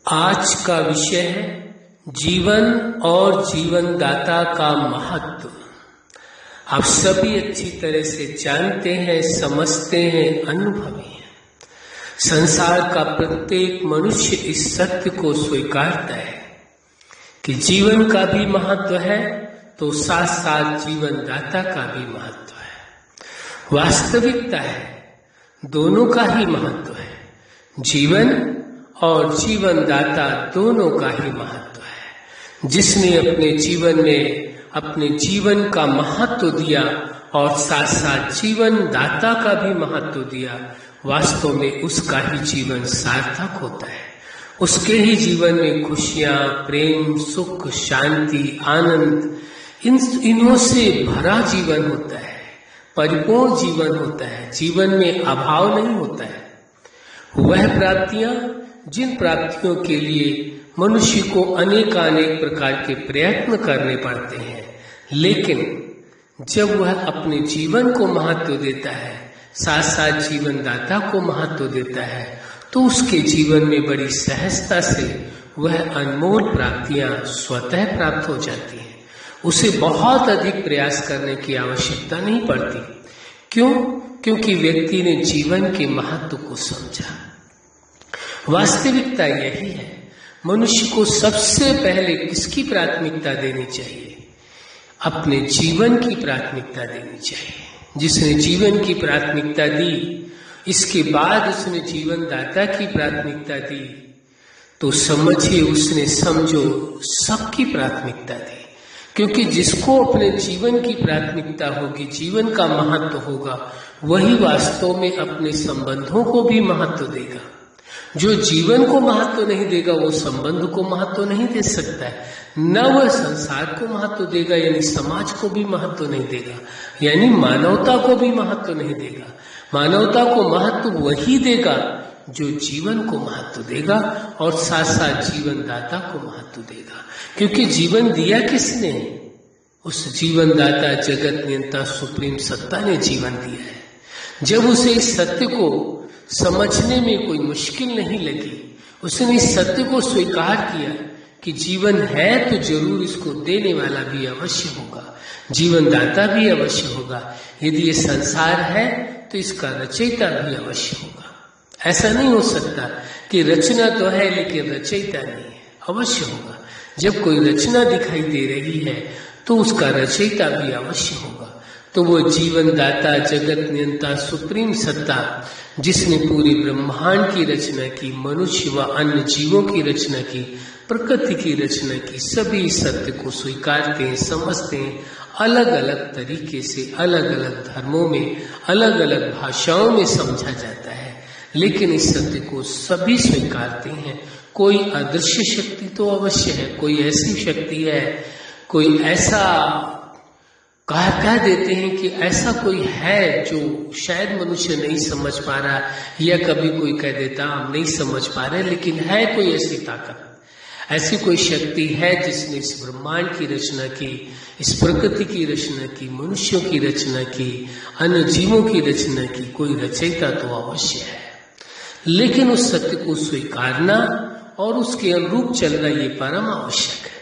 आज का विषय है जीवन और जीवनदाता का महत्व। आप सभी अच्छी तरह से जानते हैं, समझते हैं, अनुभवी हैं। संसार का प्रत्येक मनुष्य इस सत्य को स्वीकारता है कि जीवन का भी महत्व है तो साथ साथ जीवनदाता का भी महत्व है। वास्तविकता है दोनों का ही महत्व है। जीवन और जीवनदाता दोनों का ही महत्व है। जिसने अपने जीवन में अपने जीवन का महत्व दिया और साथ साथ जीवनदाता का भी महत्व दिया, वास्तव में उसका ही जीवन सार्थक होता है। उसके ही जीवन में खुशियां, प्रेम, सुख, शांति, आनंद, इनों से भरा जीवन होता है, परिपूर्ण जीवन होता है। जीवन में अभाव नहीं होता है। वह प्राप्तियां जिन प्राप्तियों के लिए मनुष्य को अनेकानेक प्रकार के प्रयत्न करने पड़ते हैं, लेकिन जब वह अपने जीवन को महत्व देता है, साथ साथ जीवनदाता को महत्व देता है, तो उसके जीवन में बड़ी सहजता से वह अनमोल प्राप्तियां स्वतः प्राप्त हो जाती हैं। उसे बहुत अधिक प्रयास करने की आवश्यकता नहीं पड़ती। क्यों? क्योंकि व्यक्ति ने जीवन के महत्व को समझा। वास्तविकता यही है, मनुष्य को सबसे पहले किसकी प्राथमिकता देनी चाहिए? अपने जीवन की प्राथमिकता देनी चाहिए। जिसने जीवन की प्राथमिकता दी, इसके बाद उसने जीवनदाता की प्राथमिकता दी, तो समझिए उसने समझो सबकी प्राथमिकता दी। क्योंकि जिसको अपने जीवन की प्राथमिकता होगी, जीवन का महत्व होगा, वही वास्तव में अपने संबंधों को भी महत्व देगा। जो जीवन को महत्व नहीं देगा वो संबंध को महत्व नहीं दे सकता है। न वह संसार को महत्व देगा, यानी समाज को भी महत्व नहीं देगा, यानी मानवता को भी महत्व नहीं देगा। मानवता को महत्व वही देगा जो जीवन को महत्व देगा और साथ साथ जीवनदाता को महत्व देगा। क्योंकि जीवन दिया किसने? उस जीवनदाता, जगत नियंता, सुप्रीम सत्ता ने जीवन दिया है। जब उसे इस सत्य को समझने में कोई मुश्किल नहीं लगी, उसने इस सत्य को स्वीकार किया कि जीवन है तो जरूर इसको देने वाला भी अवश्य होगा, जीवनदाता भी अवश्य होगा। यदि ये संसार है तो इसका रचयिता भी अवश्य होगा। ऐसा नहीं हो सकता कि रचना तो है लेकिन रचयिता नहीं है, अवश्य होगा। जब कोई रचना दिखाई दे रही है तो उसका रचयिता भी अवश्य होगा। तो वो जीवनदाता, जगत नियंता, सुप्रीम सत्ता, जिसने पूरे ब्रह्मांड की रचना की, मनुष्य व अन्य जीवों की रचना की, प्रकृति की रचना की, सभी सत्य को स्वीकारते हैं, समझते हैं। अलग अलग तरीके से, अलग अलग धर्मों में, अलग अलग भाषाओं में समझा जाता है, लेकिन इस सत्य को सभी स्वीकारते हैं। कोई अदृश्य शक्ति तो अवश्य है, कोई ऐसी शक्ति है, कोई ऐसा कह देते हैं कि ऐसा कोई है जो शायद मनुष्य नहीं समझ पा रहा, या कभी कोई कह देता हम नहीं समझ पा रहे, लेकिन है कोई ऐसी ताकत, ऐसी कोई शक्ति है जिसने इस ब्रह्मांड की रचना की, इस प्रकृति की रचना की, मनुष्यों की रचना की, अन्य जीवों की रचना की। कोई रचयिता तो अवश्य है, लेकिन उस सत्य को स्वीकारना और उसके अनुरूप चलना ये परम आवश्यक है।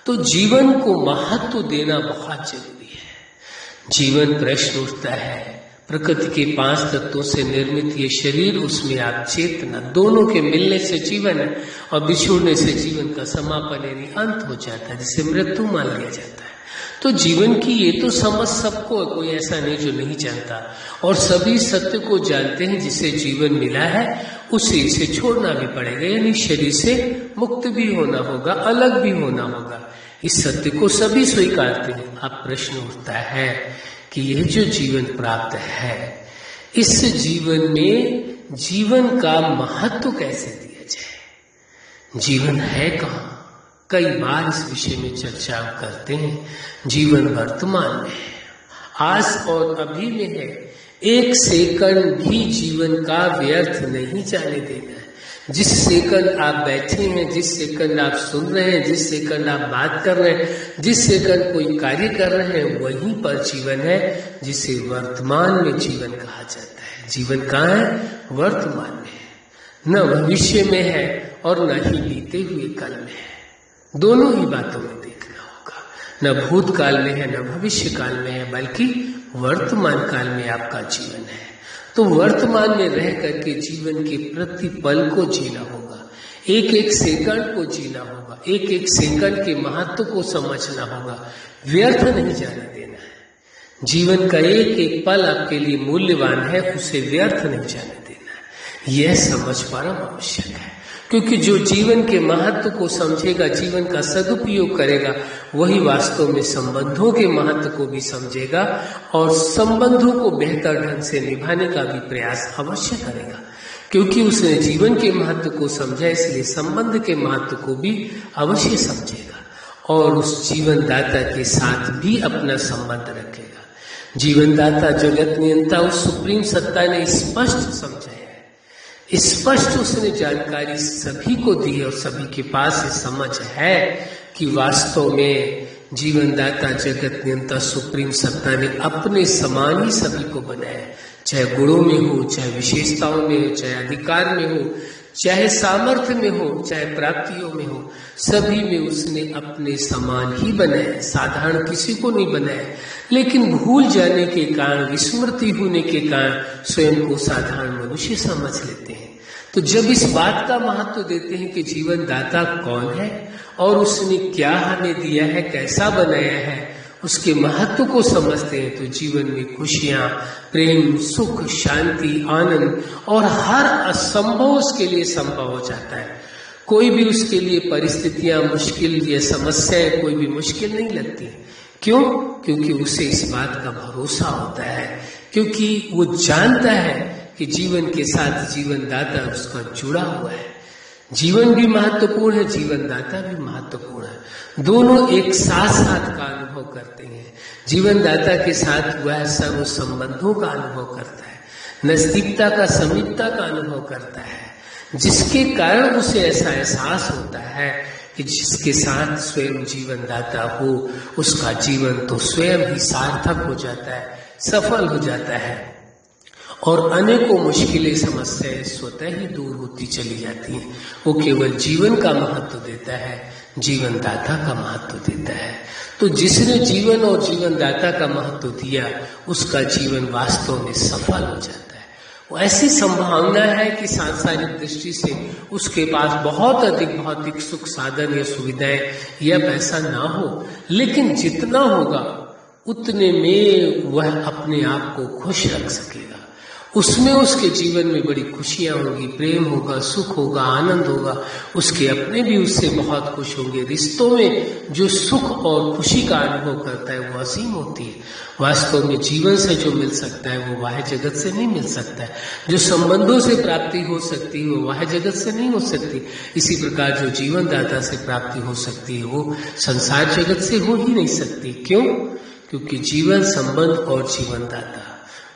तो जीवन को महत्व देना बहुत जरूरी है। जीवन प्रश्न उठता है, प्रकृति के 5 तत्वों से निर्मित ये शरीर, उसमें आप चेतना, दोनों के मिलने से जीवन है और बिछुड़ने से जीवन का समापन यानी अंत हो जाता है, जिसे मृत्यु मान लिया जाता है। तो जीवन की ये तो समझ सबको है, कोई ऐसा नहीं जो नहीं जानता, और सभी सत्य को जानते हैं। जिसे जीवन मिला है उसे इसे छोड़ना भी पड़ेगा, यानी शरीर से मुक्त भी होना होगा, अलग भी होना होगा। इस सत्य को सभी स्वीकारते हैं। अब प्रश्न उठता है कि यह जो जीवन प्राप्त है, इस जीवन में जीवन का महत्व कैसे दिया जाए? जीवन है कहाँ? कई बार इस विषय में चर्चा करते हैं। जीवन वर्तमान में है, आज और अभी में है। एक सेकंड भी जीवन का व्यर्थ नहीं जाने देना है। जिस सेकंड आप बैठे हैं, जिस सेकंड आप सुन रहे हैं, जिस सेकंड आप बात कर रहे हैं, जिस सेकंड कोई कार्य कर रहे हैं, वहीं पर जीवन है, जिसे वर्तमान में जीवन कहा जाता है। जीवन कहाँ है? वर्तमान में है, न भविष्य में है और न ही बीते हुए कल में है। दोनों ही बातों में देखना होगा, न भूतकाल में है न भविष्य काल में है, बल्कि वर्तमान काल में आपका जीवन है। तो वर्तमान में रह करके जीवन के प्रति पल को जीना होगा, एक एक सेकंड को जीना होगा, एक एक सेकंड के महत्व को समझना होगा, व्यर्थ नहीं जाने देना है। जीवन का एक एक पल आपके लिए मूल्यवान है, उसे व्यर्थ नहीं जाने देना है। यह समझ परम आवश्यक है, क्योंकि जो जीवन के महत्व को समझेगा, जीवन का सदुपयोग करेगा, वही वास्तव में संबंधों के महत्व को भी समझेगा और संबंधों को बेहतर ढंग से निभाने का भी प्रयास अवश्य करेगा। क्योंकि उसने जीवन के महत्व को समझा, इसलिए संबंध के महत्व को भी अवश्य समझेगा और उस जीवन दाता के साथ भी अपना संबंध रखेगा। जीवन दाता जगत नियंता उस सुप्रीम सत्ता ने स्पष्ट समझाया है, स्पष्ट उसने जानकारी सभी को दी है और सभी के पास समझ है कि वास्तव में जीवन दाता जगत नियंता सुप्रीम सत्ता ने अपने समान ही सभी को बनाया, चाहे गुणों में हो, चाहे विशेषताओं में हो, चाहे अधिकार में हो, चाहे सामर्थ्य में हो, चाहे प्राप्तियों में हो, सभी में उसने अपने समान ही बनाया, साधारण किसी को नहीं बनाया। लेकिन भूल जाने के कारण, विस्मृति होने के कारण स्वयं को साधारण मनुष्य समझ लेते हैं। तो जब इस बात का महत्व देते हैं कि जीवन दाता कौन है और उसने क्या हमें दिया है, कैसा बनाया है, उसके महत्व को समझते हैं, तो जीवन में खुशियां, प्रेम, सुख, शांति, आनंद और हर असंभव उसके लिए संभव हो जाता है। कोई भी उसके लिए परिस्थितियां मुश्किल या समस्याएं कोई भी मुश्किल नहीं लगती। क्यों? क्योंकि उसे इस बात का भरोसा होता है, क्योंकि वो जानता है कि जीवन के साथ जीवन दाता उसका जुड़ा हुआ है। जीवन भी महत्वपूर्ण है, जीवन दाता भी महत्वपूर्ण है, दोनों एक साथ साथ का अनुभव करते हैं। जीवन दाता के साथ वह सर्व संबंधों का अनुभव करता है, नजदीकता का, समीपता का अनुभव करता है, जिसके कारण उसे ऐसा एहसास होता है कि जिसके साथ स्वयं जीवन दाता हो, उसका जीवन तो स्वयं ही सार्थक हो जाता है, सफल हो जाता है और अनेकों मुश्किलें, समस्याएं स्वतः ही दूर होती चली जाती हैं। वो केवल जीवन का महत्व देता है, जीवन दाता का महत्व देता है। तो जिसने जीवन और जीवन दाता का महत्व दिया, उसका जीवन वास्तव में सफल हो जाता है। वो ऐसी संभावना है कि सांसारिक दृष्टि से उसके पास बहुत अधिक भौतिक सुख, साधन या सुविधाएं या पैसा ना हो, लेकिन जितना होगा उतने में वह अपने आप को खुश रख सकेगा। उसमें उसके जीवन में बड़ी खुशियां होंगी, प्रेम होगा, सुख होगा, आनंद होगा, उसके अपने भी उससे बहुत खुश होंगे। रिश्तों में जो सुख और खुशी का अनुभव करता है वो असीम होती है। वास्तव में जीवन से जो मिल सकता है वो बाह्य जगत से नहीं मिल सकता है। जो संबंधों से प्राप्ति हो सकती है वो बाह्य जगत से नहीं हो सकती। इसी प्रकार जो जीवन दाता से प्राप्ति हो सकती है वो संसार जगत से हो ही नहीं सकती। क्यों? क्योंकि जीवन, संबंध और जीवन दाता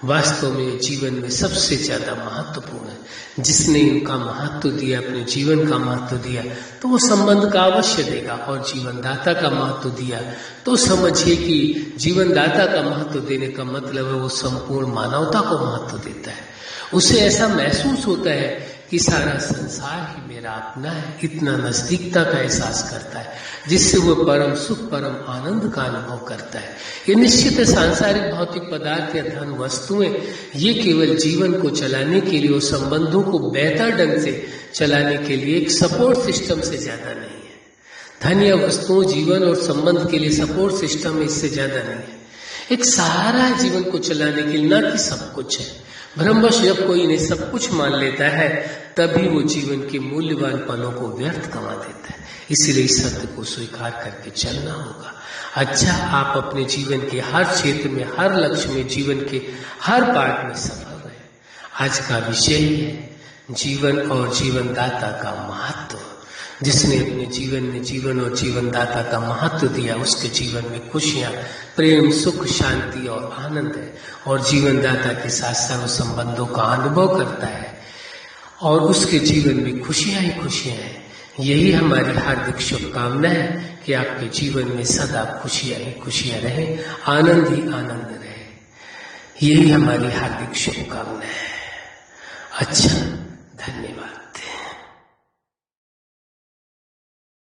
वास्तव में जीवन में सबसे ज्यादा महत्वपूर्ण है। जिसने इनका महत्व दिया, अपने जीवन का महत्व दिया, तो वो संबंध का अवश्य देगा। और जीवन दाता का महत्व दिया तो समझिए कि जीवन दाता का महत्व देने का मतलब है वो संपूर्ण मानवता को महत्व देता है। उसे ऐसा महसूस होता है कि सारा संसार ही मेरा अपना है, इतना नजदीकता का एहसास करता है, जिससे वो परम सुख, परम आनंद का अनुभव करता है। ये निश्चित है सांसारिक भौतिक पदार्थ या धन वस्तुएं ये केवल जीवन को चलाने के लिए और संबंधों को बेहतर ढंग से चलाने के लिए एक सपोर्ट सिस्टम से ज्यादा नहीं है। धन या वस्तुओं जीवन और संबंध के लिए सपोर्ट सिस्टम इससे ज्यादा नहीं है। एक सहारा है जीवन को चलाने के लिए, ना कि सब कुछ है। भ्रमवश जब कोई इन्हें सब कुछ मान लेता है तभी वो जीवन के मूल्यवान पलों को व्यर्थ गंवा देता है। इसलिए इस सत्य को स्वीकार करके चलना होगा। अच्छा, आप अपने जीवन के हर क्षेत्र में, हर लक्ष्य में, जीवन के हर पार्ट में सफल रहे। आज का विषय है जीवन और जीवन दाता का महत्व। जिसने अपने जीवन में जीवन और जीवन दाता का महत्व दिया, उसके जीवन में खुशियां, प्रेम, सुख, शांति और आनंद है और जीवन दाता के साथ सर्व संबंधों का अनुभव करता है और उसके जीवन में खुशियां ही खुशियां हैं। यही हमारी हार्दिक शुभकामना है कि आपके जीवन में सदा खुशियां ही खुशियां रहे, आनंद ही आनंद रहे। यही हमारी हार्दिक शुभकामना है। अच्छा, धन्यवाद।